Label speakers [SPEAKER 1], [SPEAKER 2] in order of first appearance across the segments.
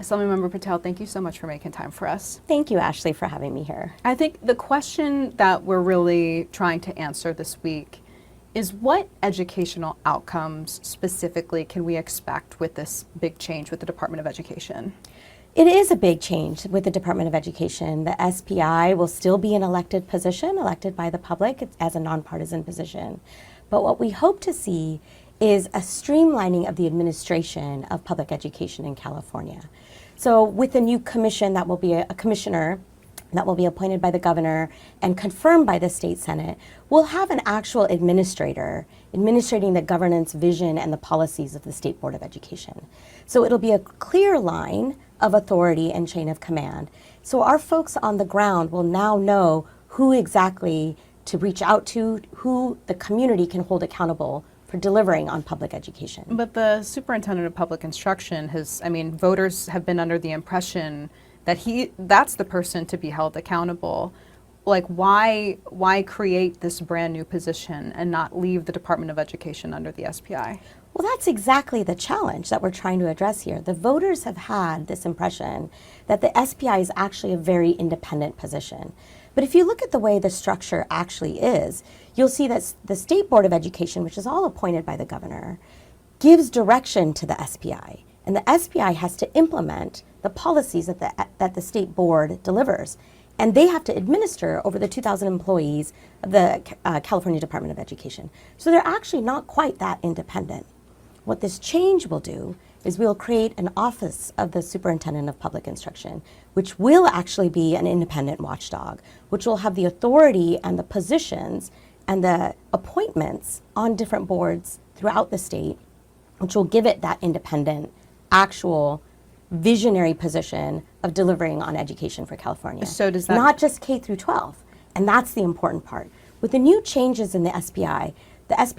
[SPEAKER 1] Assemblymember Patel, thank you so much for making time for us.
[SPEAKER 2] Thank you, Ashley, for having me here.
[SPEAKER 1] I think the question that we're really trying to answer this week is what educational outcomes specifically can we expect with this big change with the Department of Education?
[SPEAKER 2] It is a big change with the Department of Education. The SPI will still be an elected position, elected by the public as a nonpartisan position. But what we hope to see is a streamlining of the administration of public education in California. So with the new commission, that will be a commissioner that will be appointed by the governor and confirmed by the state senate, we'll have an actual administrator administrating the governance vision and the policies of the State Board of Education. So it'll be a clear line of authority and chain of command. So our folks on the ground will now know who exactly to reach out to, who the community can hold accountable for delivering on public education.
[SPEAKER 1] But the superintendent of public instruction voters have been under the impression that that's the person to be held accountable. Like, why create this brand new position and not leave the Department of Education under the SPI?
[SPEAKER 2] Well, that's exactly the challenge that we're trying to address here. The voters have had this impression that the SPI is actually a very independent position. But if you look at the way the structure actually is, you'll see that the State Board of Education, which is all appointed by the governor, gives direction to the SPI. And the SPI has to implement the policies that the state board delivers. And they have to administer over the 2,000 employees of the California Department of Education. So they're actually not quite that independent. What this change will do is we'll create an office of the superintendent of public instruction, which will actually be an independent watchdog, which will have the authority and the positions and the appointments on different boards throughout the state, which will give it that independent, actual visionary position of delivering on education for California.
[SPEAKER 1] So does that
[SPEAKER 2] not just K through 12, and that's the important part. With the new changes in the SPI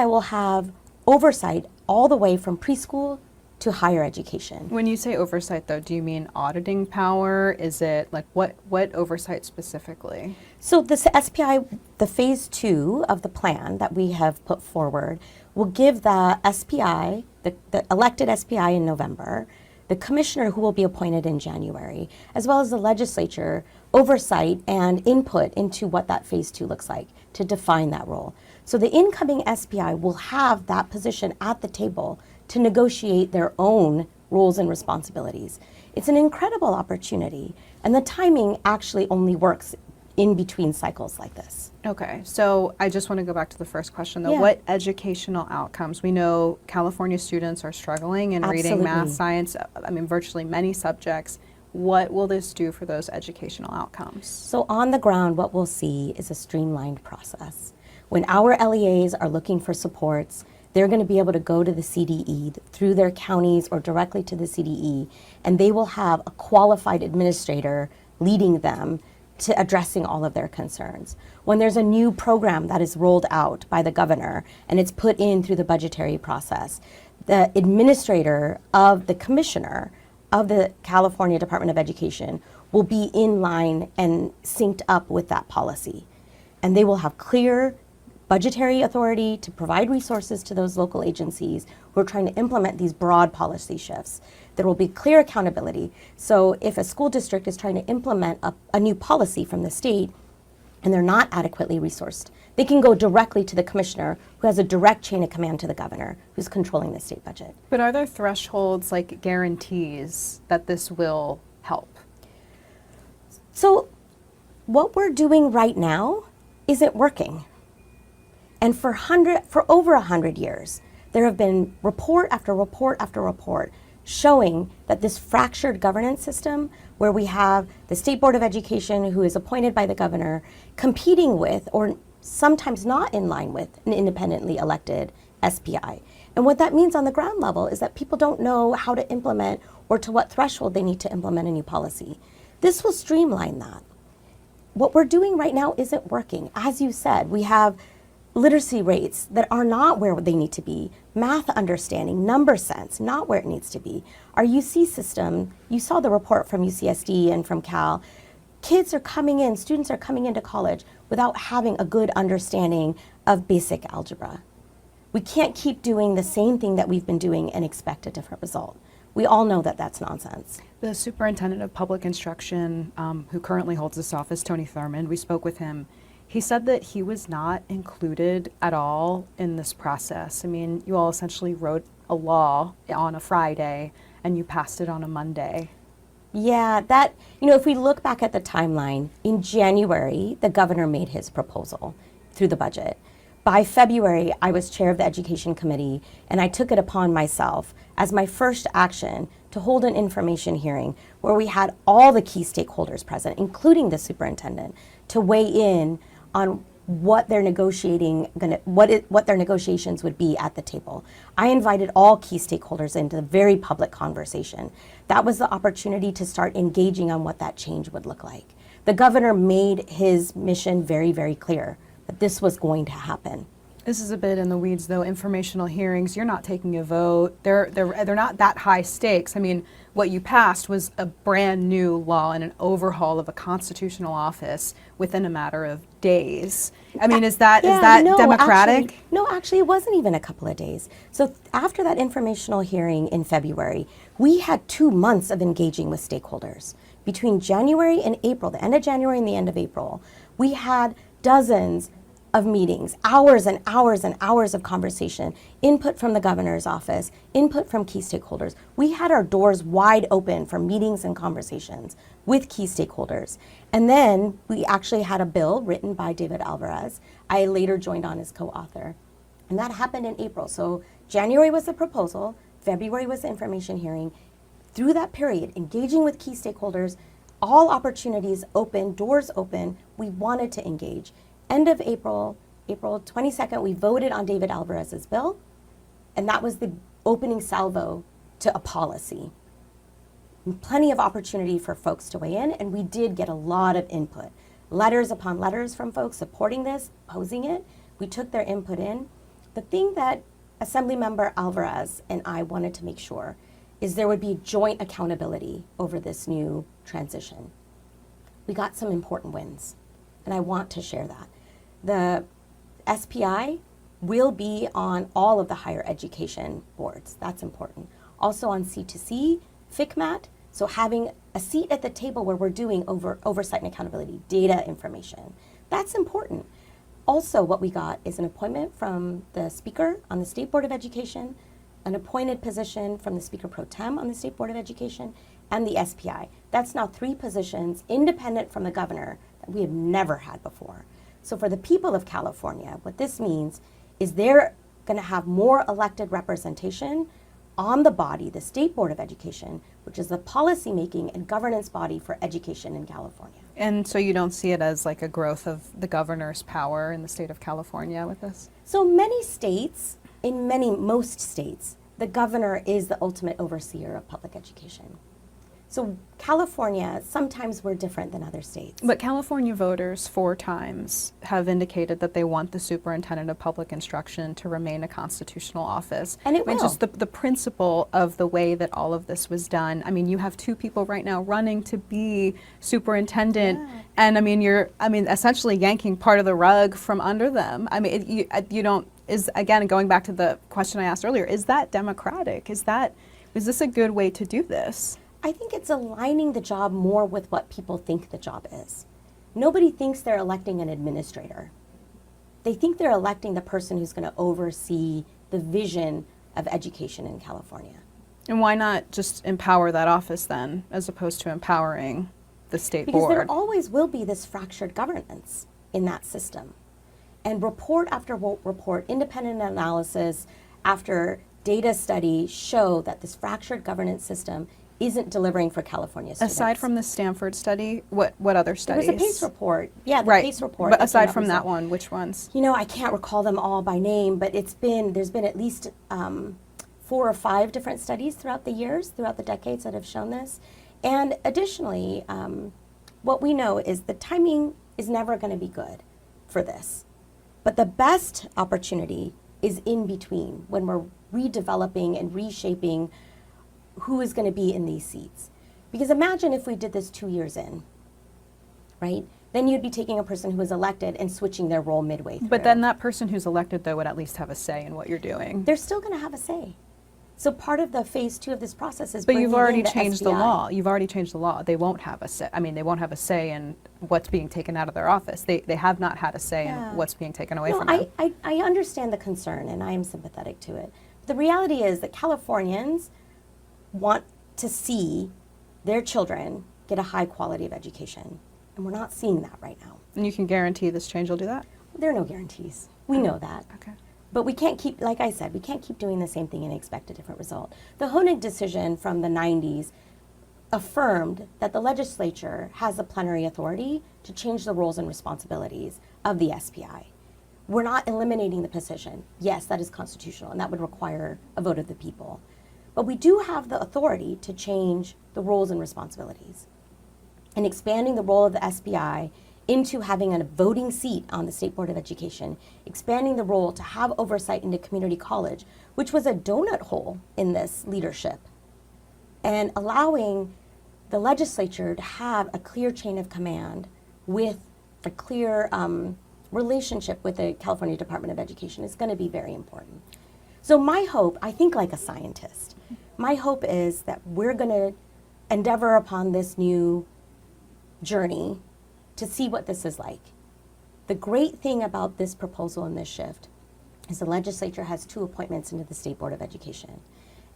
[SPEAKER 2] will have oversight all the way from preschool to higher education.
[SPEAKER 1] When you say oversight, though, do you mean auditing power? Is it like what oversight specifically?
[SPEAKER 2] So the SPI, the phase 2 of the plan that we have put forward, will give the SPI, the elected SPI in November, the commissioner who will be appointed in January, as well as the legislature, oversight and input into what that phase 2 looks like to define that role. So the incoming SPI will have that position at the table to negotiate their own roles and responsibilities. It's an incredible opportunity, and the timing actually only works in between cycles like this.
[SPEAKER 1] Okay, so I just want to go back to the first question, though.
[SPEAKER 2] Yeah.
[SPEAKER 1] What educational outcomes? We know California students are struggling in reading, math, science, virtually many subjects. What will this do for those educational outcomes?
[SPEAKER 2] So on the ground, what we'll see is a streamlined process. When our LEAs are looking for supports, they're going to be able to go to the CDE through their counties or directly to the CDE, and they will have a qualified administrator leading them to addressing all of their concerns. When there's a new program that is rolled out by the governor and it's put in through the budgetary process, the administrator of the commissioner of the California Department of Education will be in line and synced up with that policy. And they will have clear budgetary authority to provide resources to those local agencies who are trying to implement these broad policy shifts. There will be clear accountability. So if a school district is trying to implement a new policy from the state and they're not adequately resourced, they can go directly to the commissioner who has a direct chain of command to the governor who's controlling the state budget.
[SPEAKER 1] But are there thresholds, like guarantees, that this will help?
[SPEAKER 2] So what we're doing right now isn't working. And for over 100 years, there have been report after report after report showing that this fractured governance system, where we have the State Board of Education, who is appointed by the governor, competing with, or sometimes not in line with, an independently elected SPI. And what that means on the ground level is that people don't know how to implement or to what threshold they need to implement a new policy. This will streamline that. What we're doing right now isn't working. As you said, we have literacy rates that are not where they need to be, math understanding, number sense, not where it needs to be. Our UC system, you saw the report from UCSD and from Cal, kids are coming in, students are coming into college without having a good understanding of basic algebra. We can't keep doing the same thing that we've been doing and expect a different result. We all know that that's nonsense.
[SPEAKER 1] The superintendent of public instruction, who currently holds this office, Tony Thurmond, we spoke with him. He said that he was not included at all in this process. I mean, you all essentially wrote a law on a Friday and you passed it on a Monday.
[SPEAKER 2] Yeah, that, if we look back at the timeline, in January, the governor made his proposal through the budget. By February, I was chair of the Education Committee, and I took it upon myself as my first action to hold an information hearing where we had all the key stakeholders present, including the superintendent, to weigh in on what their what their negotiations would be at the table. I invited all key stakeholders into a very public conversation. That was the opportunity to start engaging on what that change would look like. The governor made his mission very, very clear that this was going to happen.
[SPEAKER 1] This is a bit in the weeds, though. Informational hearings, you're not taking a vote. They're not that high stakes. I mean, what you passed was a brand new law and an overhaul of a constitutional office within a matter of days. I mean, is that democratic?
[SPEAKER 2] Actually, it wasn't even a couple of days. So after that informational hearing in February, we had 2 months of engaging with stakeholders. Between January and April, the end of January and the end of April, we had dozens of meetings, hours and hours and hours of conversation, input from the governor's office, input from key stakeholders. We had our doors wide open for meetings and conversations with key stakeholders. And then we actually had a bill written by David Alvarez. I later joined on as co-author. And that happened in April. So January was the proposal, February was the information hearing. Through that period, engaging with key stakeholders, all opportunities open, doors open, we wanted to engage. End of April 22nd, we voted on David Alvarez's bill, and that was the opening salvo to a policy. Plenty of opportunity for folks to weigh in, and we did get a lot of input. Letters upon letters from folks supporting this, opposing it. We took their input in. The thing that Assemblymember Alvarez and I wanted to make sure is there would be joint accountability over this new transition. We got some important wins, and I want to share that. The SPI will be on all of the higher education boards. That's important. Also on C2C, FICMAT, so having a seat at the table where we're doing oversight and accountability, data information. That's important. Also, what we got is an appointment from the speaker on the State Board of Education, an appointed position from the Speaker Pro Tem on the State Board of Education, and the SPI. That's now 3 positions independent from the governor that we have never had before. So for the people of California, what this means is they're going to have more elected representation on the body, the State Board of Education, which is the policymaking and governance body for education in California.
[SPEAKER 1] And so you don't see it as like a growth of the governor's power in the state of California with this?
[SPEAKER 2] So many states, most states, the governor is the ultimate overseer of public education. So California, sometimes we're different than other states.
[SPEAKER 1] But California voters 4 times have indicated that they want the superintendent of public instruction to remain a constitutional office.
[SPEAKER 2] And it will.
[SPEAKER 1] Just the principle of the way that all of this was done. I mean, you have 2 people right now running to be superintendent, and I mean, you're essentially yanking part of the rug from under them. I mean, you don't, is again, going back to the question I asked earlier, is that democratic? Is this a good way to do this?
[SPEAKER 2] I think it's aligning the job more with what people think the job is. Nobody thinks they're electing an administrator. They think they're electing the person who's going to oversee the vision of education in California.
[SPEAKER 1] And why not just empower that office then, as opposed to empowering the state board?
[SPEAKER 2] Because there always will be this fractured governance in that system. And report after report, independent analysis after data study show that this fractured governance system isn't delivering for California students.
[SPEAKER 1] Aside from the Stanford study, what other studies?
[SPEAKER 2] There was a PACE report. Yeah, the
[SPEAKER 1] right.
[SPEAKER 2] PACE report.
[SPEAKER 1] But aside from that one, which ones?
[SPEAKER 2] I can't recall them all by name, but there's been at least 4 or 5 different studies throughout the decades that have shown this. And additionally, what we know is the timing is never going to be good for this. But the best opportunity is in between, when we're redeveloping and reshaping who is going to be in these seats. Because imagine if we did this 2 years in, right? Then you'd be taking a person who was elected and switching their role midway through.
[SPEAKER 1] But then that person who's elected, though, would at least have a say in what you're doing.
[SPEAKER 2] They're still going to have a say. So part of the phase 2 of this process is
[SPEAKER 1] But
[SPEAKER 2] bringing
[SPEAKER 1] you've already
[SPEAKER 2] in the
[SPEAKER 1] changed the
[SPEAKER 2] SBI.
[SPEAKER 1] law. You've already changed the law. They won't have a say. I mean, they won't have a say in what's being taken out of their office. They have not had a say
[SPEAKER 2] Yeah.
[SPEAKER 1] in what's being taken away
[SPEAKER 2] No,
[SPEAKER 1] from them.
[SPEAKER 2] I understand the concern, and I am sympathetic to it. The reality is that Californians want to see their children get a high quality of education, and we're not seeing that right now.
[SPEAKER 1] And you can guarantee this change will do that?
[SPEAKER 2] There are no guarantees. We know that.
[SPEAKER 1] Okay.
[SPEAKER 2] But we can't keep, like I said, we can't keep doing the same thing and expect a different result. The Honig decision from the 90s affirmed that the legislature has the plenary authority to change the roles and responsibilities of the SPI. We're not eliminating the position. Yes, that is constitutional, and that would require a vote of the people. But we do have the authority to change the roles and responsibilities. And expanding the role of the SPI into having a voting seat on the State Board of Education, expanding the role to have oversight into community college, which was a donut hole in this leadership, and allowing the legislature to have a clear chain of command with a clear relationship with the California Department of Education is going to be very important. So my hope, I think like a scientist, my hope is that we're going to endeavor upon this new journey to see what this is like. The great thing about this proposal and this shift is the legislature has 2 appointments into the State Board of Education.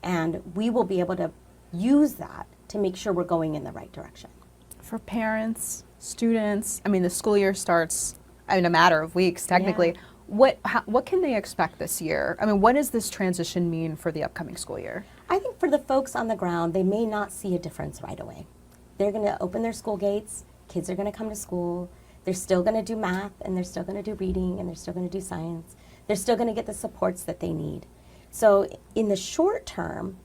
[SPEAKER 2] And we will be able to use that to make sure we're going in the right direction.
[SPEAKER 1] For parents, students, I mean, the school year starts in a matter of weeks, technically.
[SPEAKER 2] Yeah.
[SPEAKER 1] What can they expect this year? I mean, what does this transition mean for the upcoming school year?
[SPEAKER 2] I think for the folks on the ground, they may not see a difference right away. They're going to open their school gates. Kids are going to come to school. They're still going to do math, and they're still going to do reading, and they're still going to do science. They're still going to get the supports that they need. So in the short term,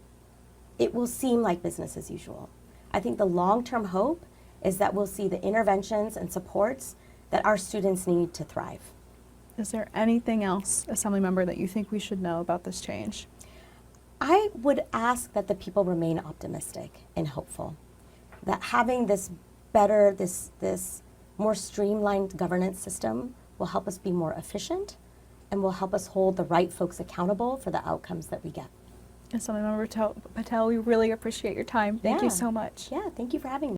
[SPEAKER 2] it will seem like business as usual. I think the long-term hope is that we'll see the interventions and supports that our students need to thrive.
[SPEAKER 1] Is there anything else, Assemblymember, that you think we should know about this change?
[SPEAKER 2] I would ask that the people remain optimistic and hopeful, that having this better, this more streamlined governance system will help us be more efficient and will help us hold the right folks accountable for the outcomes that we get.
[SPEAKER 1] Assemblymember Patel, we really appreciate your time. Thank you
[SPEAKER 2] Yeah.
[SPEAKER 1] so much.
[SPEAKER 2] Yeah, thank you for having me.